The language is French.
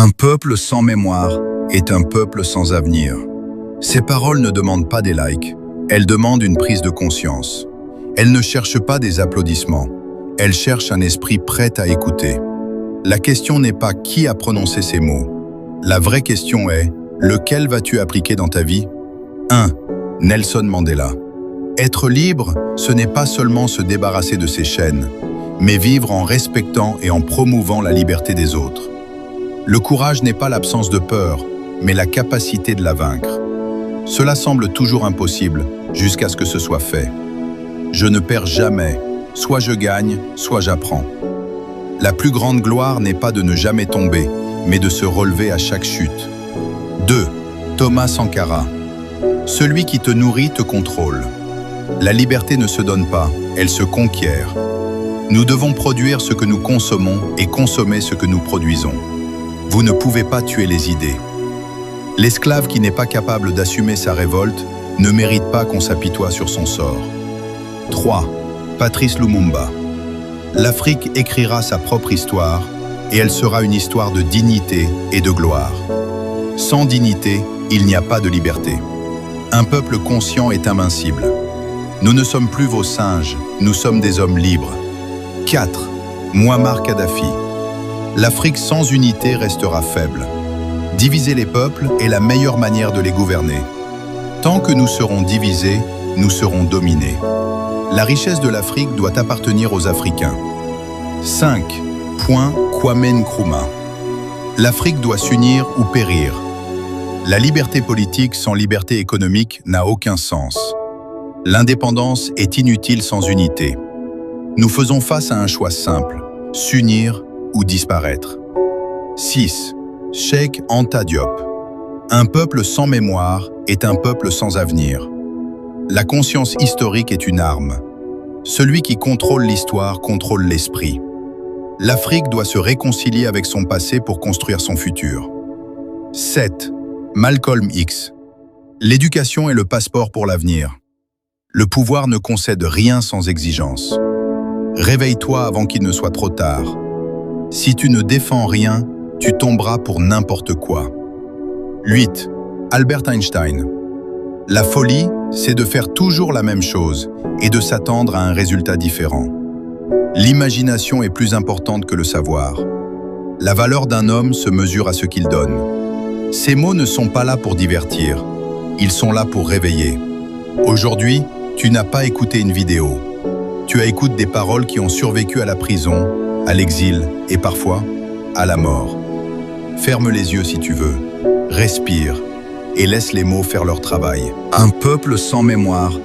Un peuple sans mémoire est un peuple sans avenir. Ces paroles ne demandent pas des likes, elles demandent une prise de conscience. Elles ne cherchent pas des applaudissements, elles cherchent un esprit prêt à écouter. La question n'est pas qui a prononcé ces mots. La vraie question est, lequel vas-tu appliquer dans ta vie? 1. Nelson Mandela. Être libre, ce n'est pas seulement se débarrasser de ses chaînes, mais vivre en respectant et en promouvant la liberté des autres. Le courage n'est pas l'absence de peur, mais la capacité de la vaincre. Cela semble toujours impossible, jusqu'à ce que ce soit fait. Je ne perds jamais, soit je gagne, soit j'apprends. La plus grande gloire n'est pas de ne jamais tomber, mais de se relever à chaque chute. 2. Thomas Sankara. Celui qui te nourrit te contrôle. La liberté ne se donne pas, elle se conquiert. Nous devons produire ce que nous consommons et consommer ce que nous produisons. Vous ne pouvez pas tuer les idées. L'esclave qui n'est pas capable d'assumer sa révolte ne mérite pas qu'on s'apitoie sur son sort. 3. Patrice Lumumba. L'Afrique écrira sa propre histoire et elle sera une histoire de dignité et de gloire. Sans dignité, il n'y a pas de liberté. Un peuple conscient est invincible. Nous ne sommes plus vos singes, nous sommes des hommes libres. 4. Mouammar Kadhafi. L'Afrique sans unité restera faible. Diviser les peuples est la meilleure manière de les gouverner. Tant que nous serons divisés, nous serons dominés. La richesse de l'Afrique doit appartenir aux Africains. 5. Kwame Nkrumah. L'Afrique doit s'unir ou périr. La liberté politique sans liberté économique n'a aucun sens. L'indépendance est inutile sans unité. Nous faisons face à un choix simple, s'unir ou disparaître. 6. Cheikh Anta Diop. Un peuple sans mémoire est un peuple sans avenir. La conscience historique est une arme. Celui qui contrôle l'histoire contrôle l'esprit. L'Afrique doit se réconcilier avec son passé pour construire son futur. 7. Malcolm X. L'éducation est le passeport pour l'avenir. Le pouvoir ne concède rien sans exigence. Réveille-toi avant qu'il ne soit trop tard. Si tu ne défends rien, tu tomberas pour n'importe quoi. 8. Albert Einstein. La folie, c'est de faire toujours la même chose et de s'attendre à un résultat différent. L'imagination est plus importante que le savoir. La valeur d'un homme se mesure à ce qu'il donne. Ces mots ne sont pas là pour divertir, ils sont là pour réveiller. Aujourd'hui, tu n'as pas écouté une vidéo. Tu as écouté des paroles qui ont survécu à la prison, à l'exil et parfois à la mort. Ferme les yeux si tu veux, respire et laisse les mots faire leur travail. Un peuple sans mémoire